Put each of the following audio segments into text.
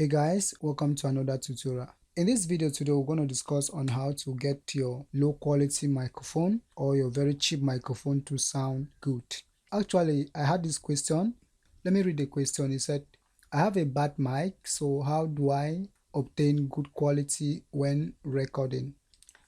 Hey guys, welcome to another tutorial. In this video today, we're going to discuss on how to get your low quality microphone or your very cheap microphone to sound good. Actually, I had this question. Let me read the question. It said, I have a bad mic, so how do I obtain good quality when recording?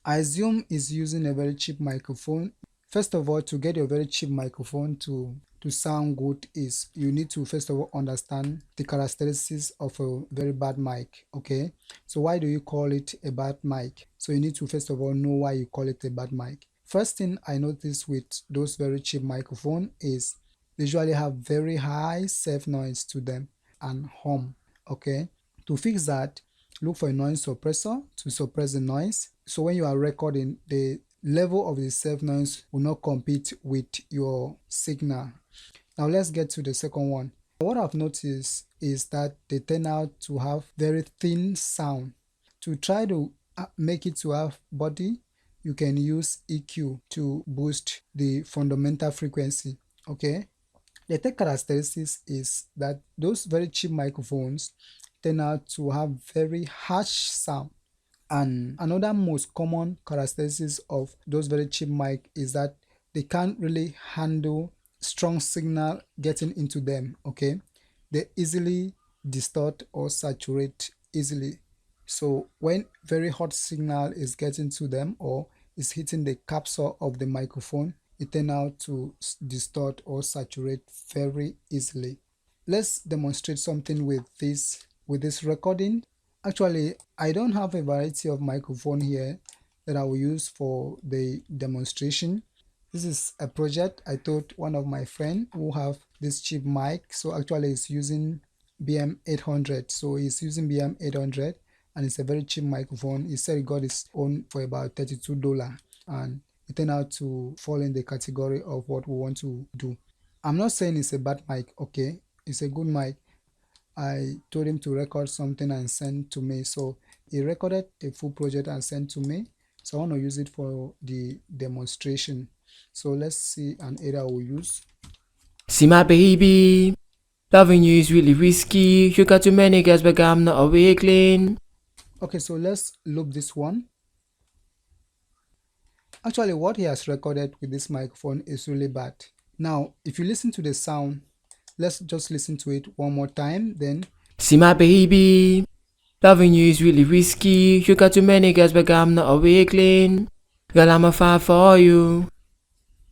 I assume it's using a very cheap microphone. First of all, to get your very cheap microphone to sound good is you need to first of all understand the characteristics of a very bad mic. Okay, so why do you call it a bad mic? So you need to first of all know why you call it a bad mic. First thing I noticed with those very cheap microphone is they usually have very high self noise to them and hum. Okay, to fix that, look for a noise suppressor to suppress the noise. So when you are recording, the level of the self noise will not compete with your signal. Now let's get to the second one. What I've noticed is that they turn out to have very thin sound. To try to make it to have body, you can use EQ to boost the fundamental frequency. Okay, the third characteristics is that those very cheap microphones turn out to have very harsh sound. And another most common characteristics of those very cheap mic is that they can't really handle strong signal getting into them. Okay, they easily distort or saturate easily. So when very hot signal is getting to them or is hitting the capsule of the microphone, it turns out to distort or saturate very easily. Let's demonstrate something with this recording. Actually, I don't have a variety of microphone here that I will use for the demonstration. This is a project I told one of my friends who have this cheap mic. So actually it's using BM800. So he's using BM800 and it's a very cheap microphone. He said he got his own for about $32 and it turned out to fall in the category of what we want to do. I'm not saying it's a bad mic, okay? It's a good mic. I told him to record something and send to me. So he recorded a full project and sent to me. So I want to use it for the demonstration. So let's see an area we'll use. See my baby, loving you is really risky. You got too many girls, but I'm not a weakling. Okay, so let's loop this one. Actually, what he has recorded with this microphone is really bad. Now, if you listen to the sound, let's just listen to it one more time, then. See my baby, loving you is really risky. You got too many girls, but I'm not a weakling. Girl, I'm a fire for you.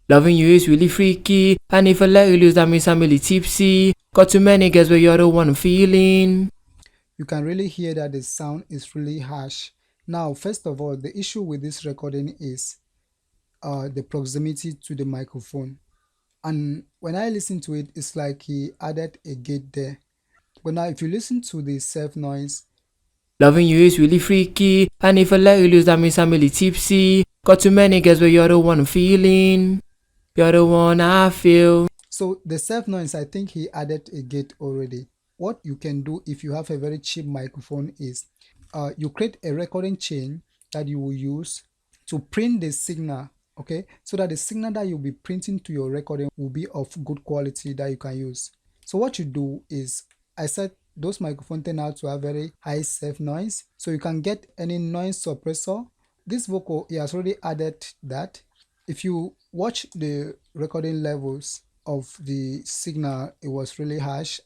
Loving you is really freaky. And if I let you lose, that means I'm really tipsy. Got too many girls, but you're the one I'm feeling. You can really hear that the sound is really harsh. Now, first of all, the issue with this recording is the proximity to the microphone. And when I listen to it, it's like he added a gate there. But now if you listen to the self noise, loving you is really freaky. And if I let you lose, that means I'm really tipsy. Got too many girls, but you're the one I'm feeling. You're the one I feel. So the self noise, I think he added a gate already. What you can do if you have a very cheap microphone is you create a recording chain that you will use to print the signal. Okay, so that the signal that you'll be printing to your recording will be of good quality that you can use. So what you do is, I said those microphones turn out to have very high self noise, so you can get any noise suppressor. This vocal, he has already added that. If you watch the recording levels of the signal, it was really harsh,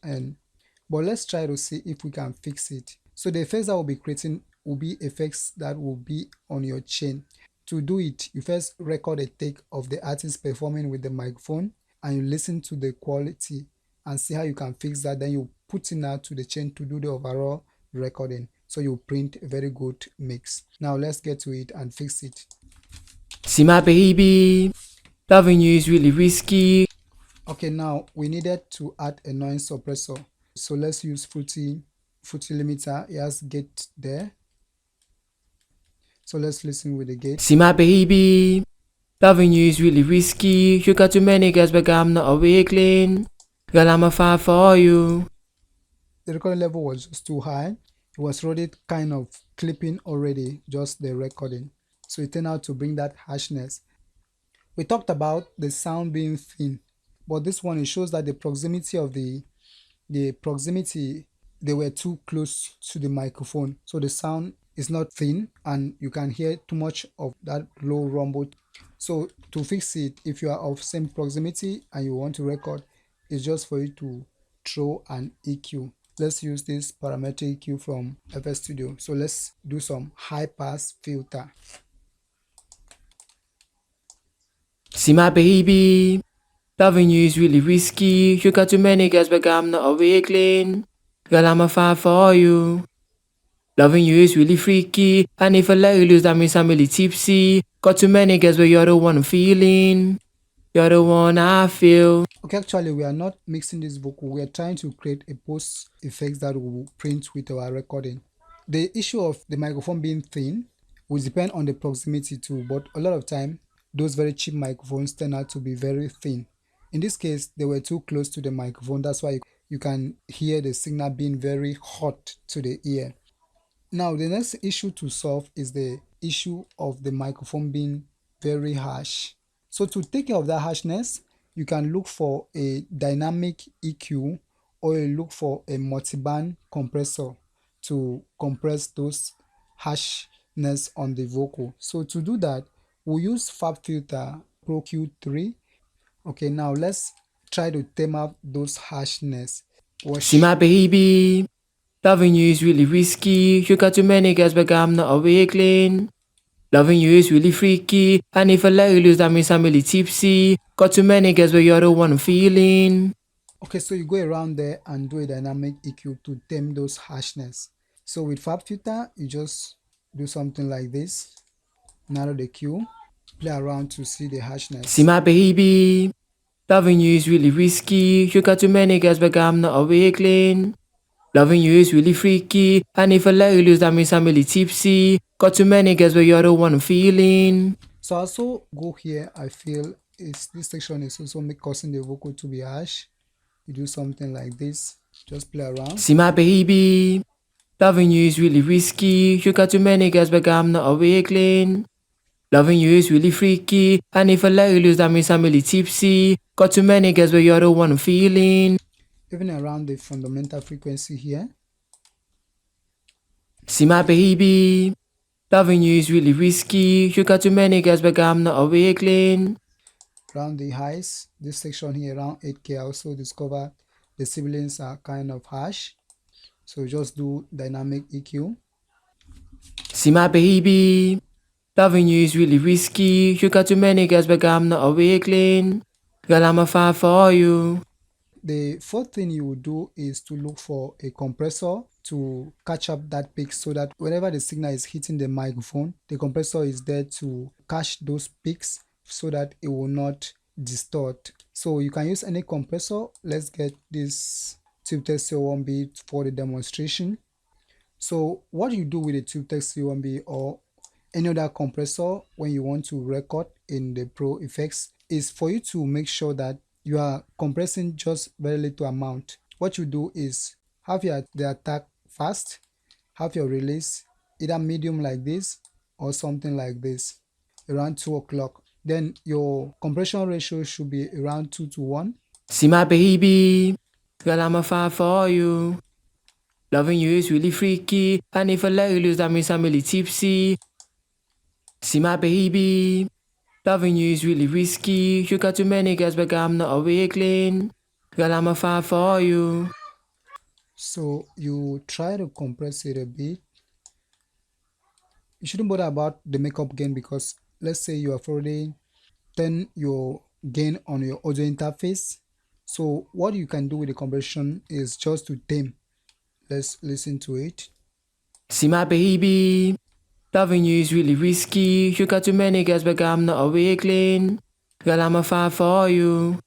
but let's try to see if we can fix it. So the effects that we'll be creating will be effects that will be on your chain. To do it, you first record a take of the artist performing with the microphone and you listen to the quality and see how you can fix that. Then you put it out to the chain to do the overall recording. So you print a very good mix. Now let's get to it and fix it. See my baby, loving you is really risky. Okay, now we needed to add a noise suppressor. So let's use Fruity limiter. It has gate there. So let's listen with the gate. See my baby, loving you is really risky. You got too many girls, but I'm not a weakling. Girl, I'm a fire for you. The recording level was just too high. It was already kind of clipping already, just the recording. So it turned out to bring that harshness. We talked about the sound being thin, but this one, it shows that the proximity of the they were too close to the microphone, so the sound is not thin and you can hear too much of that low rumble. So to fix it, if you are of same proximity and you want to record, it's just for you to throw an EQ. Let's use this parametric EQ from FL Studio. So let's do some high pass filter. See my baby, loving you is really risky. You got too many girls, but I'm not a weakling. Girl, I'm a fight for you. Loving you is really freaky. And if I let you lose, that means I'm really tipsy. Got too many girls, but you're the one I'm feeling. You're the one I feel. Okay, actually, we are not mixing this vocal. We are trying to create a post effects that will print with our recording. The issue of the microphone being thin will depend on the proximity too, but a lot of time, those very cheap microphones turn out to be very thin. In this case, they were too close to the microphone. That's why you can hear the signal being very hot to the ear. Now, the next issue to solve is the issue of the microphone being very harsh. So to take care of that harshness, you can look for a dynamic EQ or you look for a multiband compressor to compress those harshness on the vocal. So to do that, we'll use FabFilter Pro Q3. Okay, now let's try to tame up those harshness. See my baby, loving you is really risky. You got too many girls, but I'm not a weakling. Loving you is really freaky. And if I let you lose, that means I'm really tipsy. Got too many girls, but you're the one I'm feeling. Okay, so you go around there and do a dynamic EQ to tame those harshness. So with FabFilter, you just do something like this. Narrow the Q, play around to see the harshness. See my baby, loving you is really risky. You got too many girls, but I'm not a weakling. Loving you is really freaky. And if I let you lose, that means I'm really tipsy. Got too many girls, but you're the one I'm feeling. So also go here, I feel this section is also causing the vocal to be harsh. You do something like this, just play around. See my baby, loving you is really risky. You got too many girls, but I'm not a weakling. Loving you is really freaky. And if I let you lose, that means I'm really tipsy. Got too many girls, but you're the one I'm feeling. Even around the fundamental frequency here. See my baby, loving you is really risky. You got too many girls, but I'm not a weakling. Around the highs, this section here around 8K, I also discovered the sibilants are kind of harsh. So just do dynamic EQ. See my baby, loving you is really risky. You got too many girls, but I'm not a weakling. Girl, I'm a fight for you. The fourth thing you will do is to look for a compressor to catch up that peak so that whenever the signal is hitting the microphone, the compressor is there to catch those peaks so that it will not distort. So you can use any compressor. Let's get this TubeTech C1B for the demonstration. So what you do with the TubeTech C1B or any other compressor when you want to record in the Pro effects is for you to make sure that you are compressing just very little amount. What you do is have the attack fast, have your release either medium like this or something like this around 2 o'clock. Then your compression ratio should be around 2:1. See my baby, girl, I'm a fight for you. Loving you is really freaky. And if I let you lose, that means I'm really tipsy. See my baby, loving you is really risky. You got too many girls, but I'm not a weakling. Girl, I'm a fight for you. So you try to compress it a bit. You shouldn't bother about the makeup gain because let's say you have already turned your gain on your audio interface. So what you can do with the compression is just to tame. Let's listen to it. See my baby, loving you is really risky. You got too many girls, but I'm not a weakling. Girl, I'm a fight for you.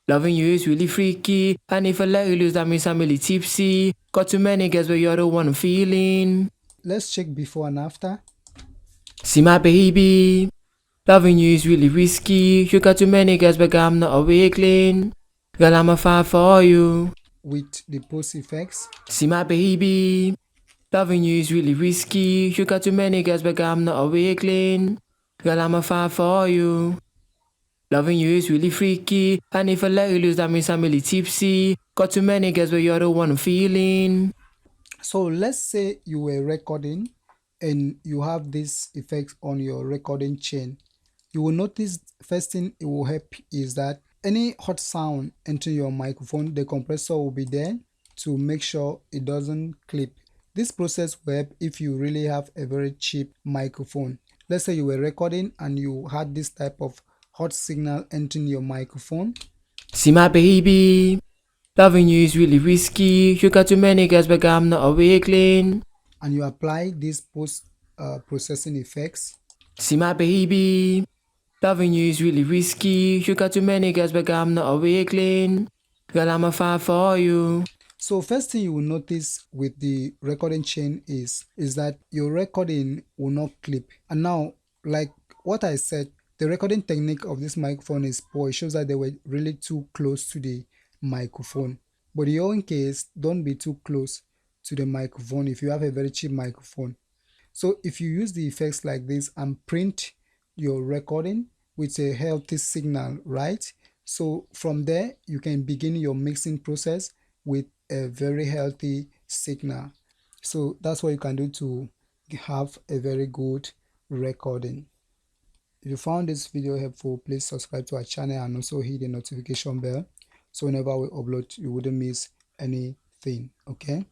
Loving you is really freaky. And if I let you lose, that means I'm really tipsy. Got too many girls, but you're the one I'm feeling. Let's check before and after. See my baby, loving you is really risky. You got too many girls, but I'm not a weakling. Girl, I'm a fight for you. With the post effects. See my baby, loving you is really risky. You got too many girls, but I'm not a weakling. Girl, I'm a fight for you. Loving you is really freaky. And if I let you lose, that means I'm really tipsy. Got too many girls, but you're the one I'm feeling. So let's say you were recording and you have this effect on your recording chain. You will notice first thing it will help is that any hot sound entering your microphone, the compressor will be there to make sure it doesn't clip. This process will help if you really have a very cheap microphone. Let's say you were recording and you had this type of hot signal entering your microphone. See my baby, loving you is really risky. You got too many girls, but I'm not a weakling. And you apply these post processing effects. See my baby, loving you is really risky. You got too many girls, but I'm not a weakling. Girl, I'm a fight for you. So first thing you will notice with the recording chain is that your recording will not clip. And now, like what I said, the recording technique of this microphone is poor. It shows that they were really too close to the microphone. But in your own case, don't be too close to the microphone if you have a very cheap microphone. So if you use the effects like this and print your recording with a healthy signal, right? So from there, you can begin your mixing process with a very healthy signal. So that's what you can do to have a very good recording. If you found this video helpful, please subscribe to our channel and also hit the notification bell so whenever we upload, you wouldn't miss anything. Okay.